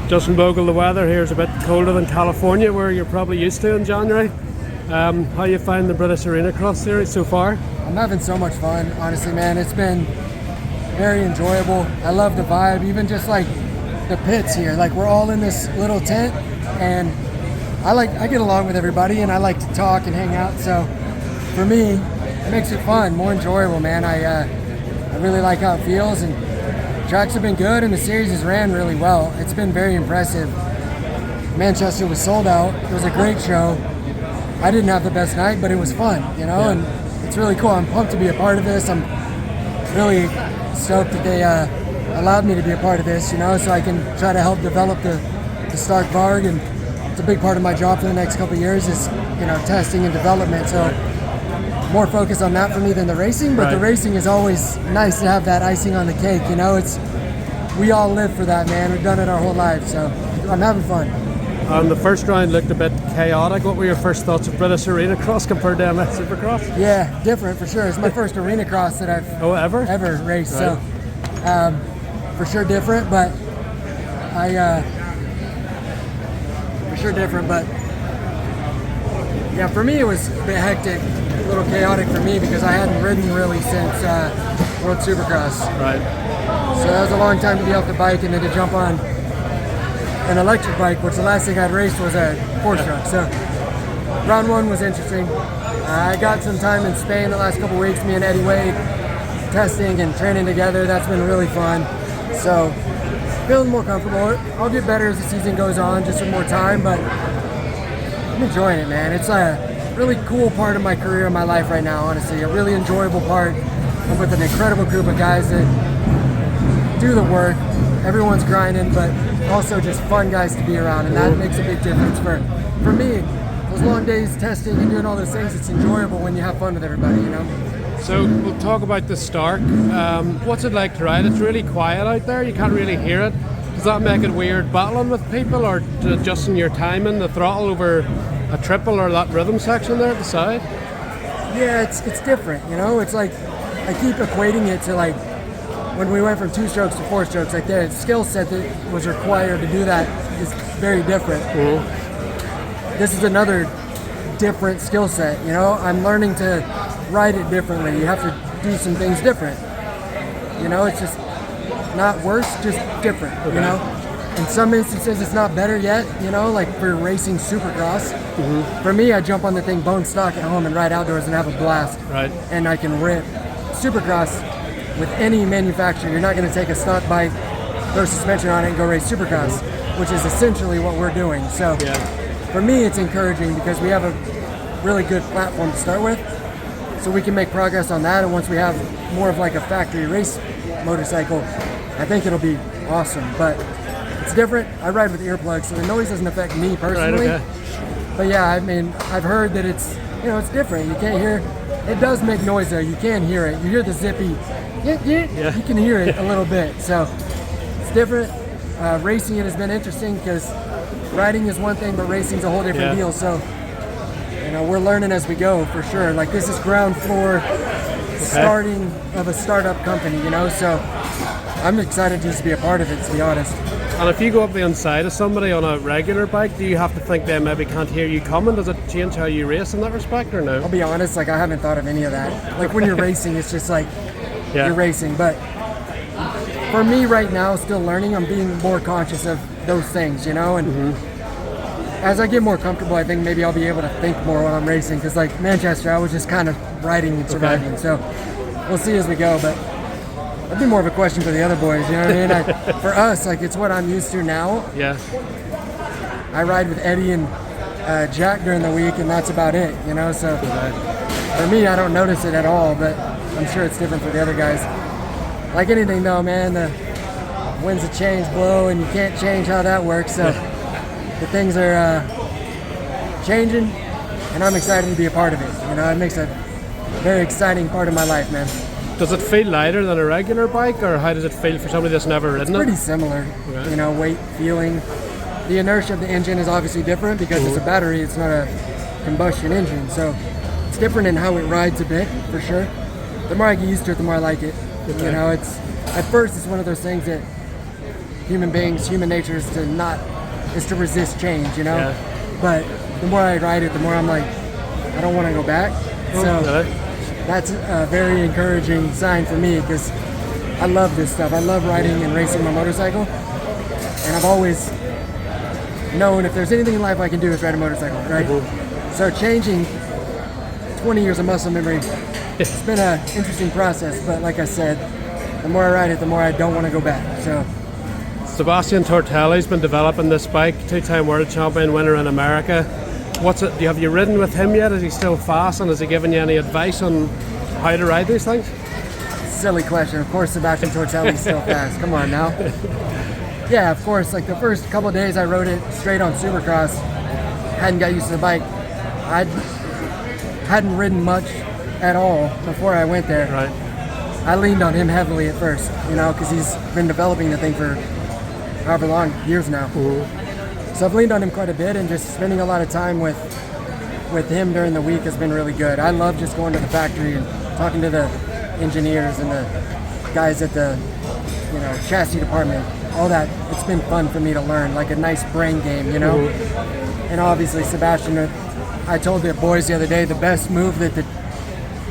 Justin Bogle, the weather here is a bit colder than California, where you're probably used to in January. How you find the British Arenacross series so far? I'm having so much fun, honestly, man. It's been very enjoyable. I love the vibe, even just like the pits here. Like, we're all in this little tent, and I get along with everybody, and I like to talk and hang out. So for me, it makes it fun, more enjoyable, man. I really like how it feels, and tracks have been good, and the series has ran really well. It's been very impressive. Manchester was sold out. It was a great show. I didn't have the best night, but it was fun, you know, Yeah. and it's really cool. I'm pumped to be a part of this. I'm really stoked that they allowed me to be a part of this, you know, so I can try to help develop the Stark Varg, and it's a big part of my job for the next couple of years is, you know, testing and development. So more focus on that for me than the racing, but Right. the racing is always nice to have that icing on the cake, you know. We all live for that, man. We've done it our whole lives, so I'm having fun. The first round looked a bit chaotic. What were your first thoughts of British Arenacross compared to MS Supercross? Yeah, different for sure. It's my first Arenacross that I've ever raced, Right. so for sure different, but yeah, for me it was a bit hectic, a little chaotic for me because I hadn't ridden really since World Supercross. Right. So that was a long time to be off the bike and then to jump on an electric bike, which the last thing I'd raced was a four-stroke. So round one was interesting. I got some time in Spain the last couple weeks, me and Eddie Wade, testing and training together. That's been really fun. So feeling more comfortable. I'll get better as the season goes on, just with more time, but I'm enjoying it, man. It's a really cool part of my career and my life right now, honestly. A really enjoyable part. I'm with an incredible group of guys that do the work. Everyone's grinding, but also just fun guys to be around, and that makes a big difference for me. Those long days testing and doing all those things, it's enjoyable when you have fun with everybody, you know? So we'll talk about the Stark. What's it like to ride? It's really quiet out there. You can't really hear it. Does that make it weird battling with people, or adjusting your timing, the throttle over a triple or that rhythm section there at the side? Yeah, it's different, you know? It's like, I keep equating it to like when we went from 2 strokes to 4 strokes, like the skill set that was required to do that is very different. Mm-hmm. This is another different skill set, you know? I'm learning to ride it differently. You have to do some things different. You know, it's just not worse, just different, Okay. you know? In some instances, it's not better yet, you know, like for racing Supercross. Mm-hmm. For me, I jump on the thing bone stock at home and ride outdoors and have a blast. Right. And I can rip. Supercross, with any manufacturer, you're not going to take a stock bike, throw suspension on it, and go race Supercross, which is essentially what we're doing. So Yeah. for me, it's encouraging because we have a really good platform to start with, so we can make progress on that. And once we have more of like a factory race motorcycle, I think it'll be awesome. But it's different. I ride with earplugs, so the noise doesn't affect me personally. Right, okay. But yeah, I mean, I've heard that it's, you know, it's different. You can't hear. It does make noise though. You can hear it. You hear the zippy. Yeah. You can hear it a little bit. So it's different. Racing it has been interesting because riding is one thing, but racing's a whole different deal. So, you know, we're learning as we go for sure. Like, this is ground floor starting of a startup company, you know. So I'm excited just to be a part of it, to be honest. And if you go up the inside of somebody on a regular bike, do you have to think they maybe can't hear you coming? Does it change how you race in that respect, or no? I'll be honest, like, I haven't thought of any of that. Like, when you're racing, it's just like you're racing. But for me right now, still learning, I'm being more conscious of those things, you know. And as I get more comfortable, I think maybe I'll be able to think more when I'm racing. Because like Manchester, I was just kind of riding and surviving. So we'll see as we go. But that'd be more of a question for the other boys, you know what I mean? For us, like, it's what I'm used to now. Yeah. I ride with Eddie and Jack during the week, and that's about it, you know. So for me, I don't notice it at all, but I'm sure it's different for the other guys. Like anything though, man, the winds of change blow, and you can't change how that works. So the things are changing, and I'm excited to be a part of it. You know, it makes a very exciting part of my life, man. Does it feel lighter than a regular bike, or how does it feel for somebody that's never ridden Pretty similar, you know, weight, feeling. The inertia of the engine is obviously different because it's a battery, it's not a combustion engine. So it's different in how it rides a bit, for sure. The more I get used to it, the more I like it. You know, it's at first it's one of those things that human beings, human nature is to resist change, you know? Yeah. But the more I ride it, the more I'm like, I don't want to go back. So that's a very encouraging sign for me because I love this stuff. I love riding and racing my motorcycle. And I've always known if there's anything in life I can do is ride a motorcycle, right? So changing 20 years of muscle memory, it's been an interesting process, but like I said, the more I ride it, the more I don't want to go back. So Sebastian Tortelli's been developing this bike, 2-time world champion, winner in America. Have you ridden with him yet? Is he still fast, and has he given you any advice on how to ride these things? Silly question. Of course Sebastian Tortelli's still fast. Come on now. Yeah, of course. Like the first couple of days I rode it straight on Supercross. Hadn't got used to the bike. I hadn't ridden much at all before I went there. Right. I leaned on him heavily at first, you know, because he's been developing the thing for however long, years now. So I've leaned on him quite a bit, and just spending a lot of time with him during the week has been really good. I love just going to the factory and talking to the engineers and the guys at the, you know, chassis department. All that, it's been fun for me to learn, like a nice brain game, you know? And obviously Sebastian, I told the boys the other day, the best move that the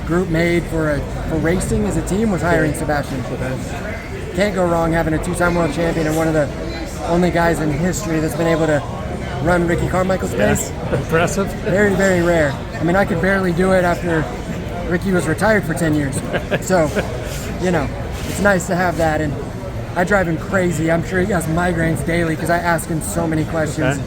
group made for racing as a team was hiring Sebastian. Can't go wrong having a 2-time world champion and one of the only guys in history that's been able to run Ricky Carmichael's pace. Impressive. Very, very rare. I mean, I could barely do it after Ricky was retired for 10 years. So, you know, it's nice to have that. And I drive him crazy. I'm sure he has migraines daily because I ask him so many questions.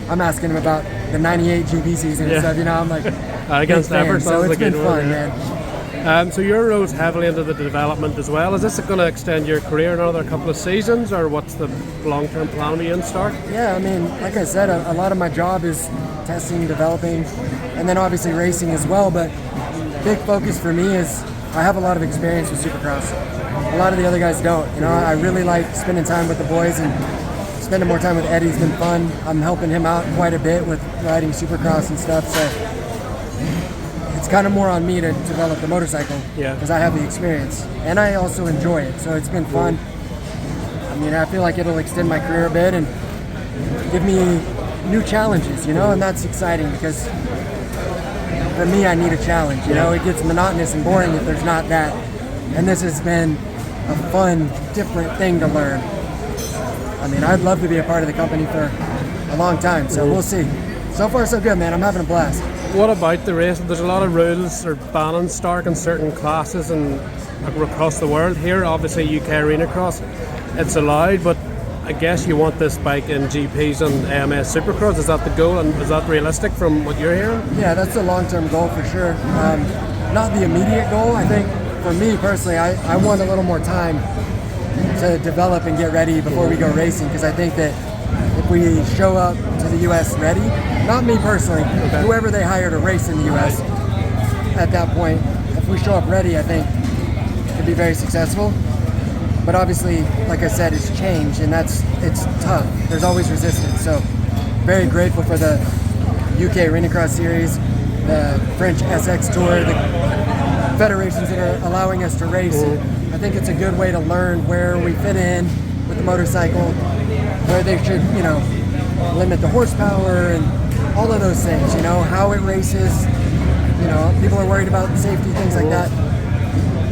I'm asking him about the 98 GP season and stuff. You know, I'm like, against Everett, so it's been fun, man. So your road's heavily into the development as well. Is this going to extend your career another couple of seasons, or what's the long-term plan with you in Stark? Yeah, I mean, like I said, a lot of my job is testing, developing, and then obviously racing as well. But big focus for me is I have a lot of experience with Supercross. A lot of the other guys don't. You know, I really like spending time with the boys, and spending more time with Eddie's been fun. I'm helping him out quite a bit with riding Supercross and stuff. So it's kind of more on me to develop the motorcycle because I have the experience and I also enjoy it, so it's been fun. I mean, I feel like it'll extend my career a bit and give me new challenges, you know, and that's exciting because for me, I need a challenge, you know. It gets monotonous and boring if there's not that, and this has been a fun, different thing to learn. I mean, I'd love to be a part of the company for a long time, so we'll see. So far, so good, man. I'm having a blast. What about the race? There's a lot of rules or banning Stark in certain classes and across the world. Here, obviously, UK Arenacross, it's allowed, but I guess you want this bike in GPs and AMS Supercross. Is that the goal, and is that realistic from what you're hearing? Yeah, that's the long-term goal for sure. Not the immediate goal. I think for me personally, I want a little more time to develop and get ready before we go racing, because I think that if we show up to the U.S. ready, not me personally, whoever they hire to race in the U.S. at that point, if we show up ready, I think it could be very successful. But obviously, like I said, it's change, and it's tough. There's always resistance. So very grateful for the UK Arenacross series, the French SX Tour, the federations that are allowing us to race. I think it's a good way to learn where we fit in with the motorcycle, where they should, you know, limit the horsepower and all of those things, you know, how it races. You know, people are worried about safety, things like that.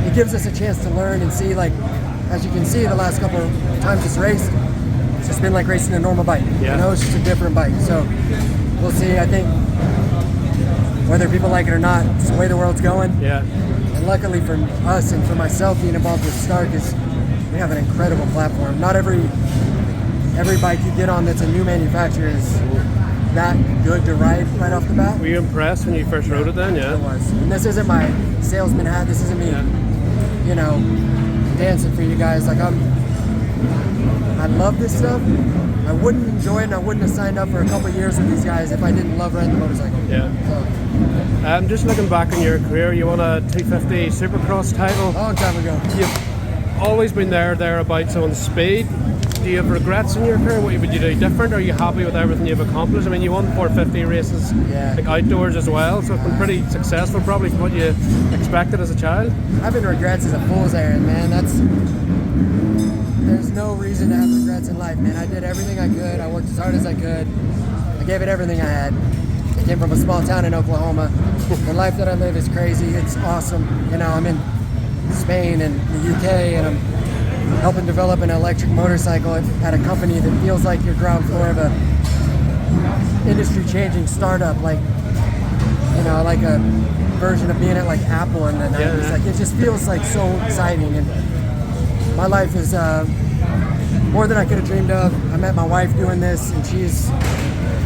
It gives us a chance to learn and see, like, as you can see, the last couple of times it's raced, it's just been like racing a normal bike. You know, it's just a different bike. So we'll see. I think whether people like it or not, it's the way the world's going. And luckily for us and for myself being involved with Stark is we have an incredible platform. Not every bike you get on that's a new manufacturer is that good to ride right off the bat. Were you impressed when you first rode it then? It was. And this isn't my salesman hat. This isn't me, you know, dancing for you guys. Like, I love this stuff. I wouldn't enjoy it, and I wouldn't have signed up for a couple of years with these guys if I didn't love riding the motorcycle. So. Just looking back on your career, you won a 250 Supercross title. A long time ago. You've always been thereabouts on speed. Do you have regrets in your career? What would you do different? Are you happy with everything you've accomplished? I mean, you won 450 races, like outdoors as well, so it's been pretty successful, probably from what you expected as a child. Having regrets is a fool's errand, man. there's no reason to have regrets in life, man. I did everything I could. I worked as hard as I could. I gave it everything I had. I came from a small town in Oklahoma. The life that I live is crazy. It's awesome. You know, I'm in Spain and the UK, and I'm helping develop an electric motorcycle at a company that feels like your ground floor of a industry-changing startup, like, you know, like a version of being at like Apple in the 90s. Yeah. Like, it just feels like so exciting, and my life is more than I could have dreamed of. I met my wife doing this, and she's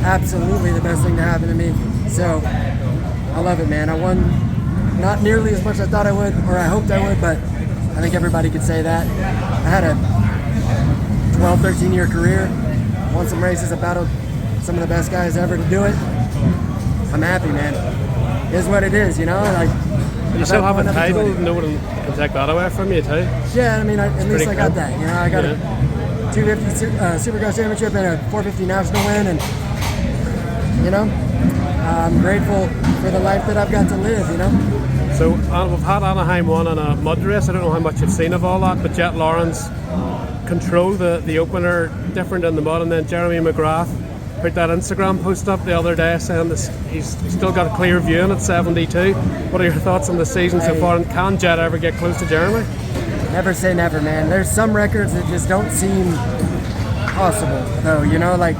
absolutely the best thing to happen to me. So I love it, man. I won not nearly as much as I thought I would, or I hoped I would, but I think everybody could say that. I had a 12, 13 year career, won some races, I battled some of the best guys ever to do it. I'm happy, man. It is what it is, you know? Like, You still have a title, no one can take that away from you too. Yeah, I mean, at least I got cool. that. You know, I got a 250 Supercross Championship and a 450 National win, and, you know, I'm grateful for the life that I've got to live, you know? So we've had Anaheim 1 in a mud race. I don't know how much you've seen of all that, but Jett Lawrence controlled the opener different in the mud, and then Jeremy McGrath put that Instagram post up the other day saying this, he's still got a clear view in at 72. What are your thoughts on the season so far, and can Jett ever get close to Jeremy? Never say never, man. There's some records that just don't seem possible, though, you know, like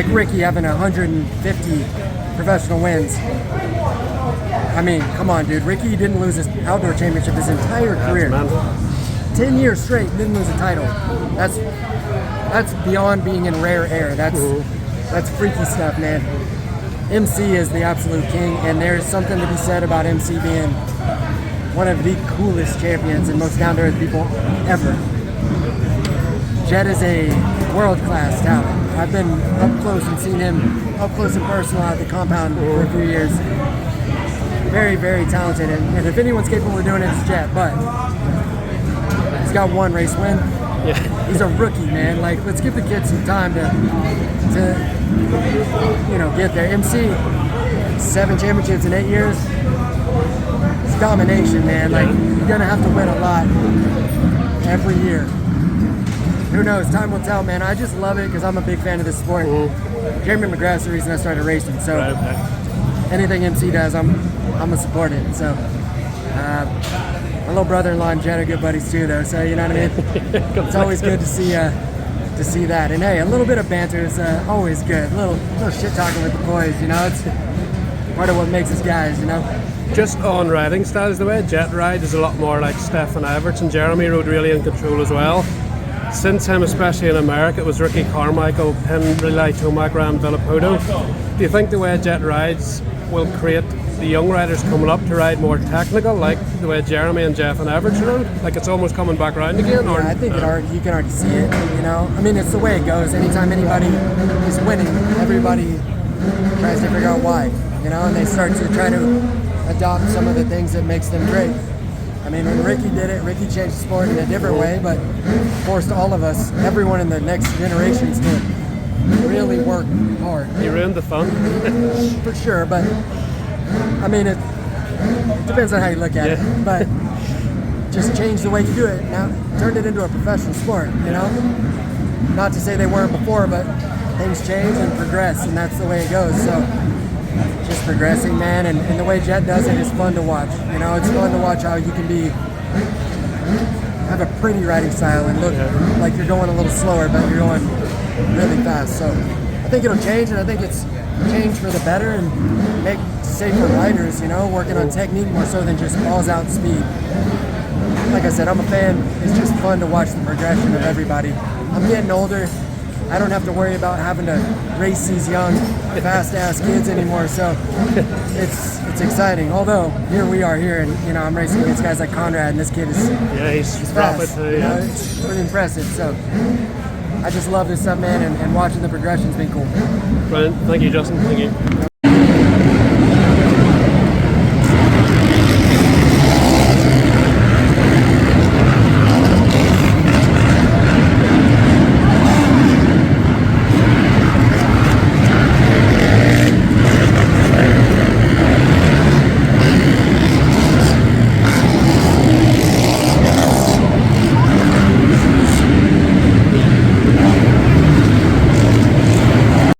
Ricky having 150 professional wins. I mean, come on, dude. Ricky didn't lose his outdoor championship his entire career. 10 years straight, didn't lose a title. That's beyond being in rare air. That's freaky stuff, man. MC is the absolute king, and there's something to be said about MC being one of the coolest champions and most down-to-earth people ever. Jett is a world-class talent. I've been up close and seen him up close and personal at the compound for a few years. Very, very talented, and if anyone's capable of doing it, it's Jett, but he's got one race win. Yeah. He's a rookie, man. Like, let's give the kid some time to you know, get there. MC, 7 championships in 8 years. It's domination, man. Like, you're gonna have to win a lot every year. Who knows? Time will tell, man. I just love it because I'm a big fan of this sport. Jeremy McGrath's the reason I started racing, so anything MC does, I'm gonna support it. So, my little brother-in-law and Jett are good buddies too, though. So, you know what I mean? It's always good to see that. And hey, a little bit of banter is always good. A little shit talking with the boys, you know. It's part of what makes us guys, you know. Just on riding styles, the way Jett ride is a lot more like Stefan Everts, and Jeremy rode really in control as well. Since him, especially in America, it was Ricky Carmichael, Penn, Relay, Tomac, Ram, Villapoto. Do you think the way Jett rides will create the young riders coming up to ride more technical, like the way Jeremy and Jeff and Everts rode? Like, it's almost coming back around again? Or, yeah, I think you can already see it, you know. I mean, it's the way it goes. Anytime anybody is winning, everybody tries to figure out why, you know, and they start to try to adopt some of the things that makes them great. I mean, when Ricky did it, Ricky changed the sport in a different way, but forced all of us, everyone in the next generations, to really work hard. He ruined the fun. For sure, but I mean, it depends on how you look at it, but just changed the way you do it. Now, turned it into a professional sport, you know? Not to say they weren't before, but things change and progress, and that's the way it goes. So, just progressing, man, and the way Jett does it is fun to watch. You know, it's fun to watch how you can have a pretty riding style and look like you're going a little slower, but you're going really fast. So I think it'll change, and I think it's changed for the better and make safer riders, you know, working on technique more so than just balls out speed. Like I said, I'm a fan. It's just fun to watch the progression of everybody. I'm getting older. I don't have to worry about having to race these young, fast-ass kids anymore, so it's exciting. Although, here we are here, and, you know, I'm racing against guys like Conrad, and this kid is he's fast. You know, it's pretty impressive, so I just love this stuff, man, and watching the progression's been cool. Brilliant. Thank you, Justin. Thank you.